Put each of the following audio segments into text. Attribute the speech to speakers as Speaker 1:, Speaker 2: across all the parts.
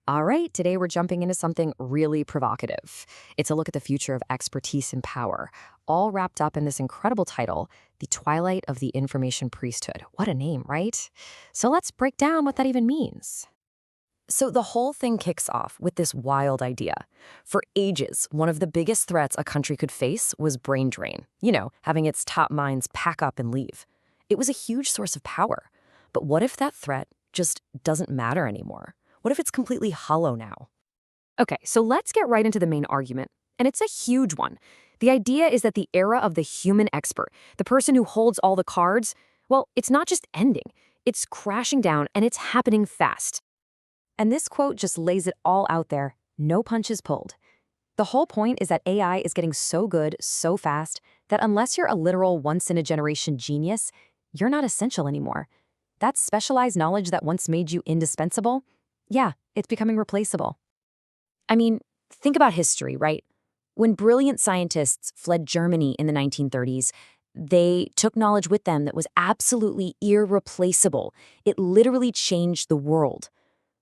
Speaker 1: All right, today we're jumping into something really provocative. It's a look at the future of expertise and power, all wrapped up in this incredible title, The Twilight of the Information Priesthood. What a name, right? So let's break down what that even means. So the whole thing kicks off with this wild idea. For ages, one of the biggest threats a country could face was brain drain. Having its top minds pack up and leave. It was a huge source of power. But what if that threat just doesn't matter anymore? What if it's completely hollow now? Okay, so let's get right into the main argument, and it's a huge one. The idea is that the era of the human expert, the person who holds all the cards, well, it's not just ending, it's crashing down, and it's happening fast. And this quote just lays it all out there, no punches pulled. The whole point is that AI is getting so good so fast that unless you're a literal once-in-a-generation genius, you're not essential anymore. That specialized knowledge that once made you indispensable, yeah, it's becoming replaceable. I mean, think about history, right? When brilliant scientists fled Germany in the 1930s, they took knowledge with them that was absolutely irreplaceable. It literally changed the world.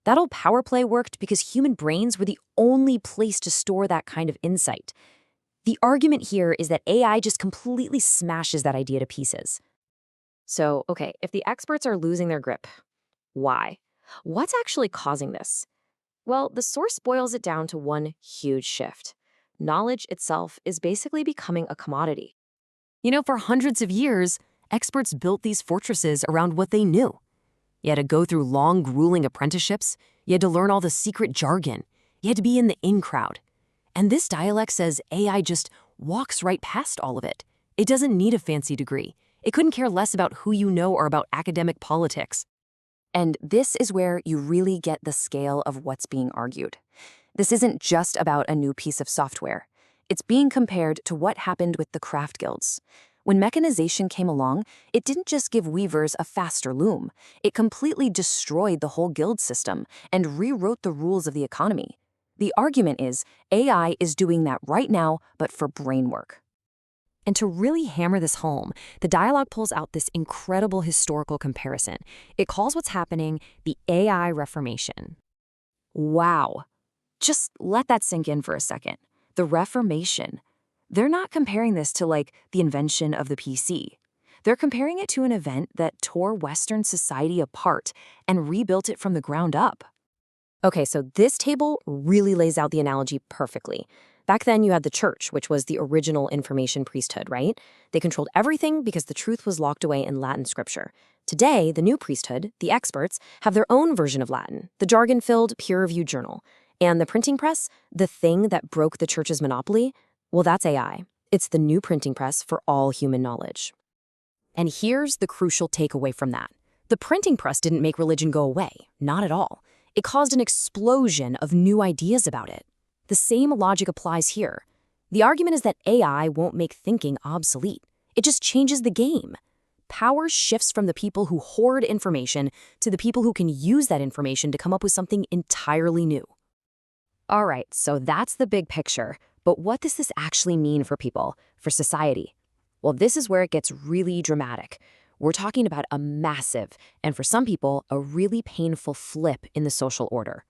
Speaker 1: That old power play worked because human brains were the only place to store that kind of insight. The argument here is that AI just completely smashes that idea to pieces. So, okay, if the experts are losing their grip, why? What's actually causing this? Well, the source boils it down to one huge shift. Knowledge itself is basically becoming a commodity. For hundreds of years, experts built these fortresses around what they knew. You had to go through long, grueling apprenticeships. You had to learn all the secret jargon. You had to be in the in crowd. And this dialect says AI just walks right past all of it. It doesn't need a fancy degree. It couldn't care less about who you know or about academic politics. And this is where you really get the scale of what's being argued. This isn't just about a new piece of software. It's being compared to what happened with the craft guilds. When mechanization came along, it didn't just give weavers a faster loom. It completely destroyed the whole guild system and rewrote the rules of the economy. The argument is AI is doing that right now, but for brain work. And to really hammer this home, the dialogue pulls out this incredible historical comparison. It calls what's happening the AI Reformation. Wow. Just let that sink in for a second. The Reformation. They're not comparing this to, the invention of the PC. They're comparing it to an event that tore Western society apart and rebuilt it from the ground up. Okay, so this table really lays out the analogy perfectly. Back then, you had the church, which was the original information priesthood, right? They controlled everything because the truth was locked away in Latin scripture. Today, the new priesthood, the experts, have their own version of Latin, the jargon-filled, peer-reviewed journal. And the printing press, the thing that broke the church's monopoly, well, that's AI. It's the new printing press for all human knowledge. And here's the crucial takeaway from that. The printing press didn't make religion go away, not at all. It caused an explosion of new ideas about it. The same logic applies here. The argument is that AI won't make thinking obsolete. It just changes the game. Power shifts from the people who hoard information to the people who can use that information to come up with something entirely new. All right, so that's the big picture. But what does this actually mean for people, for society? Well, this is where it gets really dramatic. We're talking about a massive, and for some people, a really painful flip in the social order.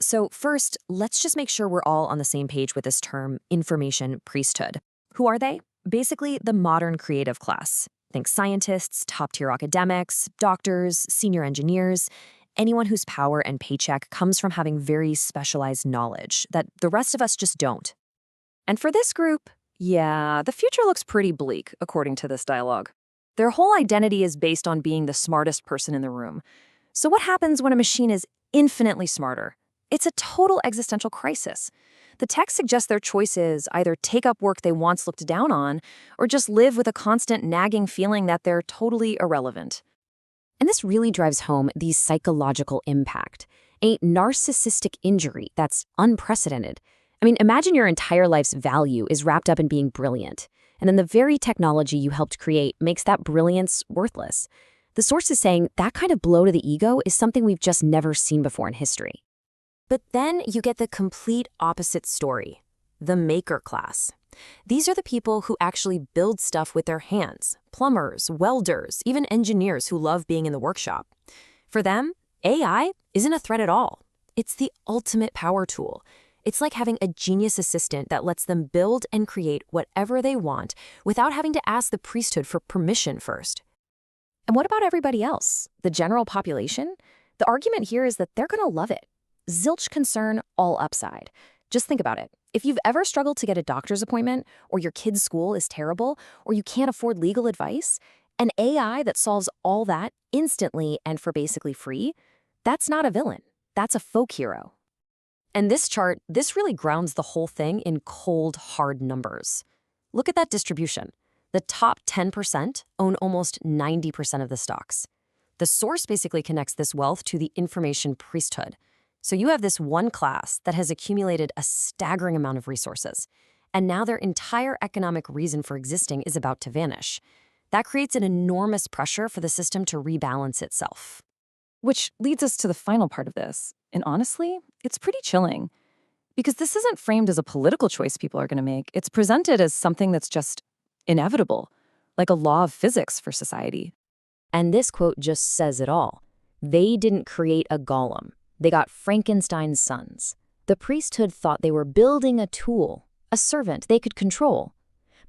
Speaker 1: So first, let's just make sure we're all on the same page with this term, information priesthood. Who are they? Basically, the modern creative class. Think scientists, top-tier academics, doctors, senior engineers, anyone whose power and paycheck comes from having very specialized knowledge that the rest of us just don't. And for this group, yeah, the future looks pretty bleak, according to this dialogue. Their whole identity is based on being the smartest person in the room. So what happens when a machine is infinitely smarter? It's a total existential crisis. The text suggests their choices either take up work they once looked down on or just live with a constant nagging feeling that they're totally irrelevant. And this really drives home the psychological impact, a narcissistic injury that's unprecedented. I mean, imagine your entire life's value is wrapped up in being brilliant, and then the very technology you helped create makes that brilliance worthless. The source is saying that kind of blow to the ego is something we've just never seen before in history. But then you get the complete opposite story, the maker class. These are the people who actually build stuff with their hands, plumbers, welders, even engineers who love being in the workshop. For them, AI isn't a threat at all.
Speaker 2: It's the ultimate power tool. It's like having a genius assistant that lets them build and create whatever they want without having to ask the priesthood for permission first.
Speaker 1: And what about everybody else? The general population? The argument here is that they're going to love it. Zilch concern, all upside. Just think about it. If you've ever struggled to get a doctor's appointment, or your kid's school is terrible, or you can't afford legal advice, an AI that solves all that instantly and for basically free, that's not a villain. That's a folk hero. And this chart, this really grounds the whole thing in cold, hard numbers. Look at that distribution. The top 10% own almost 90% of the stocks. The source basically connects this wealth to the information priesthood. So you have this one class that has accumulated a staggering amount of resources, and now their entire economic reason for existing is about to vanish. That creates an enormous pressure for the system to rebalance itself.
Speaker 3: Which leads us to the final part of this. And honestly, it's pretty chilling. Because this isn't framed as a political choice people are going to make. It's presented as something that's just inevitable, like a law of physics for society.
Speaker 2: And this quote just says it all. They didn't create a golem. They got Frankenstein's sons. The priesthood thought they were building a tool, a servant they could control.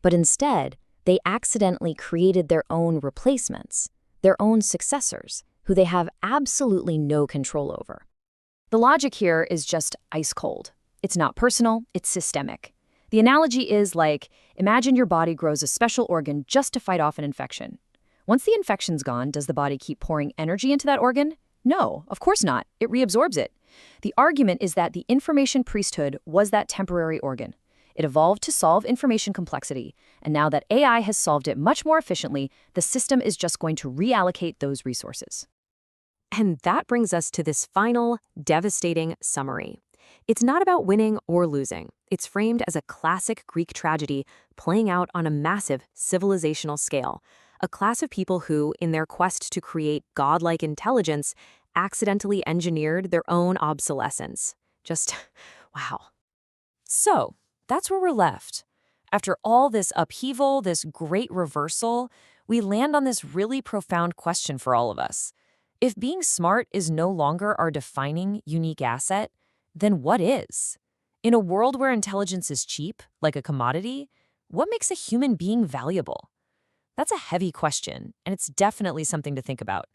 Speaker 2: But instead, they accidentally created their own replacements, their own successors, who they have absolutely no control over. The logic here is just ice cold. It's not personal, it's systemic. The analogy is like, imagine your body grows a special organ just to fight off an infection. Once the infection's gone, does the body keep pouring energy into that organ? No, of course not. It reabsorbs it. The argument is that the information priesthood was that temporary organ. It evolved to solve information complexity, and now that AI has solved it much more efficiently, the system is just going to reallocate those resources. And that brings us to this final, devastating summary. It's not about winning or losing. It's framed as a classic Greek tragedy playing out on a massive civilizational scale. A class of people who, in their quest to create godlike intelligence, accidentally engineered their own obsolescence. Just, wow. So, that's where we're left. After all this upheaval, this great reversal, we land on this really profound question for all of us. If being smart is no longer our defining, unique asset, then what is? In a world where intelligence is cheap, like a commodity, what makes a human being valuable? That's a heavy question, and it's definitely something to think about.